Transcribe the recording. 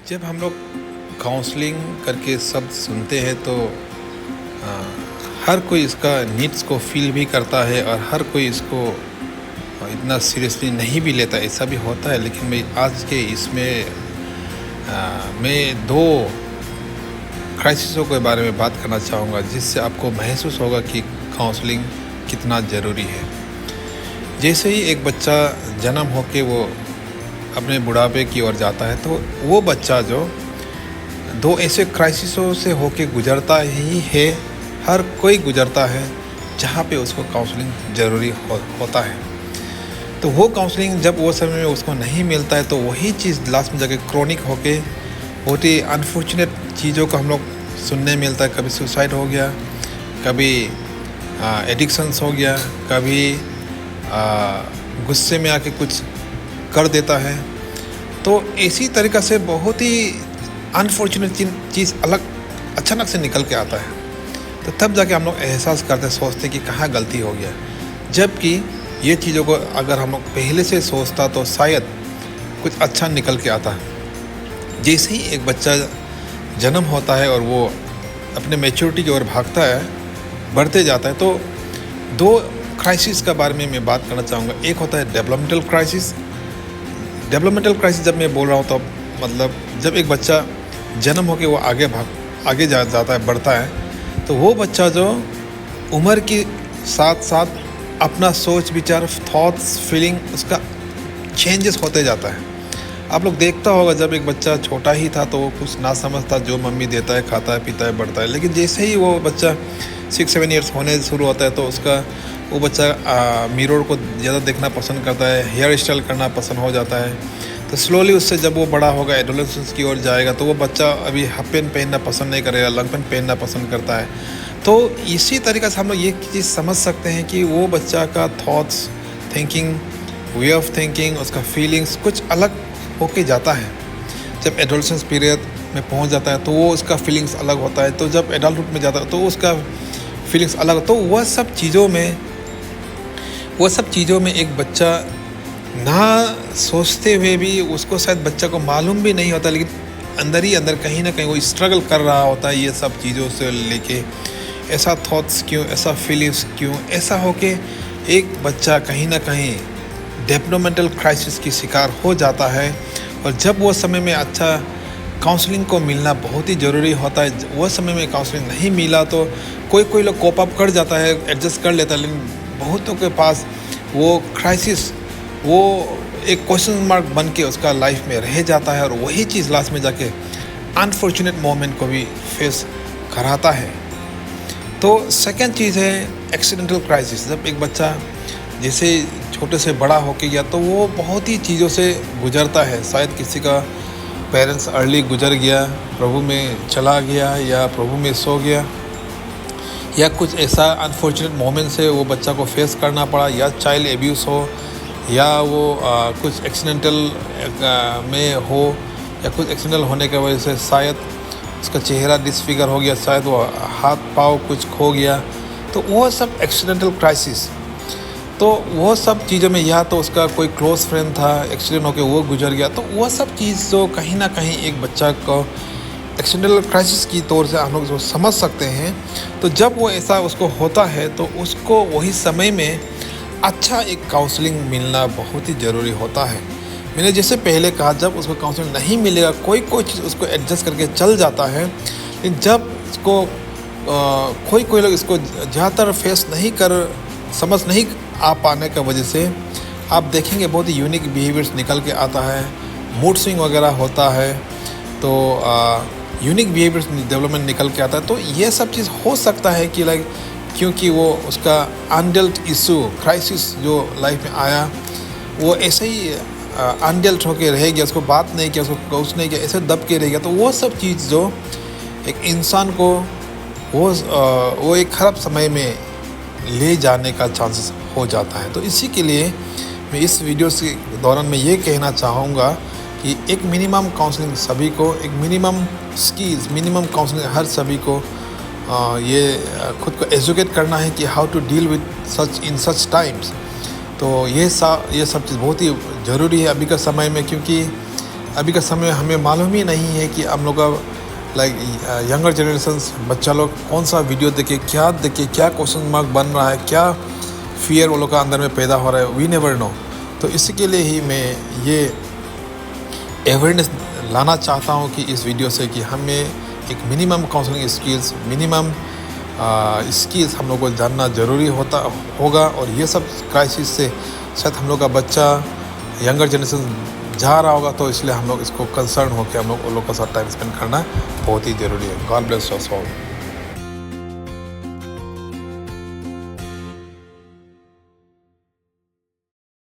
जब हम लोग काउंसलिंग करके शब्द सुनते हैं तो आ, हर कोई इसका नीड्स को फील भी करता है और हर कोई इसको इतना सीरियसली नहीं भी लेता, ऐसा भी होता है। लेकिन मैं आज के इसमें मैं दो क्राइसिसों के बारे में बात करना चाहूँगा जिससे आपको महसूस होगा कि काउंसलिंग कितना ज़रूरी है। जैसे ही एक बच्चा जन्म होके वो अपने बुढ़ापे की ओर जाता है तो वो बच्चा जो दो ऐसे क्राइसिसों से होके गुजरता ही है, हर कोई गुजरता है, जहाँ पे उसको काउंसलिंग ज़रूरी होता है। तो वो काउंसलिंग जब वो समय में उसको नहीं मिलता है तो वही चीज़ लास्ट में जाके क्रोनिक होके बहुत ही अनफॉर्चुनेट चीज़ों को हम लोग सुनने मिलता है। कभी सुसाइड हो गया, कभी एडिक्शंस हो गया, कभी गुस्से में आके कुछ कर देता है। तो इसी तरीक़ा से बहुत ही अनफॉर्चुनेट चीज़ अलग अचानक से निकल के आता है। तो तब जाके हम लोग एहसास करते सोचते कि कहाँ गलती हो गया, जबकि ये चीज़ों को अगर हम लोग पहले से सोचता तो शायद कुछ अच्छा निकल के आता। जैसे ही एक बच्चा जन्म होता है और वो अपने मैच्योरिटी की ओर भागता है, बढ़ते जाता है, तो दो क्राइसिस के बारे में मैं बात करना चाहूँगा। एक होता है डेवलपमेंटल क्राइसिस। डेवलपमेंटल क्राइसिस जब मैं बोल रहा हूँ तो मतलब जब एक बच्चा जन्म होकर वो आगे जाता है, बढ़ता है, तो वो बच्चा जो उम्र के साथ साथ अपना सोच विचार, थॉट्स, फीलिंग, उसका चेंजेस होते जाता है। आप लोग देखता होगा जब एक बच्चा छोटा ही था तो वो कुछ ना समझता, जो मम्मी देता है खाता है, पीता है, बढ़ता है। लेकिन जैसे ही वो बच्चा 6-7 ईयर्स होने शुरू होता है तो वो बच्चा मिरर को ज़्यादा देखना पसंद करता है, हेयर स्टाइल करना पसंद हो जाता है। तो स्लोली उससे जब वो बड़ा होगा, एडोलेसेंस की ओर जाएगा, तो वो बच्चा अभी हाफ पैंट पहनना पसंद नहीं करेगा, लॉन्ग पैंट पहनना पसंद करता है। तो इसी तरीक़े से हम लोग ये चीज़ समझ सकते हैं कि वो बच्चा का thoughts, thinking, way of thinking, उसका फीलिंग्स कुछ अलग होके जाता है। जब एडोलेसेंस पीरियड में पहुंच जाता है तो वो उसका फीलिंग्स अलग होता है। तो जब एडल्टहुड में जाता है तो उसका फीलिंग्स अलग। तो वह सब चीज़ों में एक बच्चा ना सोचते हुए भी, उसको शायद बच्चा को मालूम भी नहीं होता, लेकिन अंदर ही अंदर कहीं ना कहीं वो स्ट्रगल कर रहा होता है ये सब चीज़ों से लेके। ऐसा थॉट्स क्यों, ऐसा फीलिंग्स क्यों, ऐसा होके एक बच्चा कहीं ना कहीं डेवलपमेंटल क्राइसिस की शिकार हो जाता है। और जब वो समय में अच्छा काउंसलिंग को मिलना बहुत ही ज़रूरी होता है, वो समय में काउंसलिंग नहीं मिला तो कोई लोग कोप अप कर जाता है, एडजस्ट कर लेता है, लेकिन बहुतों के पास वो क्राइसिस, वो एक क्वेश्चन मार्क बन के उसका लाइफ में रह जाता है और वही चीज़ लास्ट में जाके अनफॉर्चुनेट मोमेंट को भी फेस कराता है। तो सेकंड चीज़ है एक्सीडेंटल क्राइसिस। जब एक बच्चा जैसे छोटे से बड़ा होके गया तो वो बहुत ही चीज़ों से गुजरता है। शायद किसी का पेरेंट्स अर्ली गुजर गया, प्रभु में चला गया, या प्रभु में सो गया, या कुछ ऐसा अनफॉर्चुनेट मोमेंट से वो बच्चा को फेस करना पड़ा, या चाइल्ड एब्यूज़ हो, या वो कुछ एक्सीडेंटल में हो, या कुछ एक्सीडेंटल होने की वजह से शायद उसका चेहरा डिसफिगर हो गया, शायद वो हाथ पाँव कुछ खो गया। तो वो सब एक्सीडेंटल क्राइसिस। तो वो सब चीज़ों में, या तो उसका कोई क्लोज फ्रेंड था, एक्सीडेंट होकर वो गुजर गया, तो वो सब चीज़ जो कहीं ना कहीं एक बच्चा को एक्सीडेंटल क्राइसिस की तौर से हम लोग जो समझ सकते हैं। तो जब वो ऐसा उसको होता है तो उसको वही समय में अच्छा एक काउंसलिंग मिलना बहुत ही ज़रूरी होता है। मैंने जैसे पहले कहा, जब उसको काउंसलिंग नहीं मिलेगा, कोई चीज़ उसको एडजस्ट करके चल जाता है, लेकिन जब इसको कोई लोग इसको ज़्यादातर फेस नहीं कर, समझ नहीं आ पाने की वजह से आप देखेंगे बहुत ही यूनिक बिहेवियर्स निकल के आता है, मूड स्विंग वगैरह होता है, तो यूनिक बिहेवियर्स डेवलपमेंट निकल के आता है। तो ये सब चीज़ हो सकता है कि लाइक क्योंकि वो उसका अनडेल्ट इशू, क्राइसिस जो लाइफ में आया, वो ऐसे ही अनडेल्ट होके रह गया, उसको बात नहीं किया, उसको काउंस नहीं किया, ऐसे दब के रह गया। तो वो सब चीज़ जो एक इंसान को वो एक ख़राब समय में ले जाने का चांसेस हो जाता है। तो इसी के लिए मैं इस वीडियो के दौरान मैं ये कहना चाहूँगा कि एक मिनिमम काउंसलिंग सभी को, एक मिनिमम स्किल्स, मिनिमम काउंसलिंग हर सभी को ये खुद को एजुकेट करना है कि how to deal with such times. तो ये सब चीज़ बहुत ही ज़रूरी है अभी का समय में, क्योंकि अभी का समय हमें मालूम ही नहीं है कि हम लोग का लाइक यंगर जनरेशन्स बच्चा लोग कौन सा वीडियो देखे, क्या क्वेश्चन मार्क बन रहा है, क्या फियर वो लोग का अंदर में पैदा हो रहा है, वी नेवर नो। तो इसके लिए ही मैं ये अवेयरनेस लाना चाहता हूँ कि इस वीडियो से कि हमें एक minimum counselling skills, minimum skills हम लोग को जानना ज़रूरी होगा। और ये सब क्राइसिस से शायद हम लोग का बच्चा यंगर जनरेशन जा रहा होगा, तो इसलिए हम लोग इसको कंसर्न होकर हम लोग उन लोग के साथ टाइम स्पेंड करना बहुत ही ज़रूरी है। God bless us all.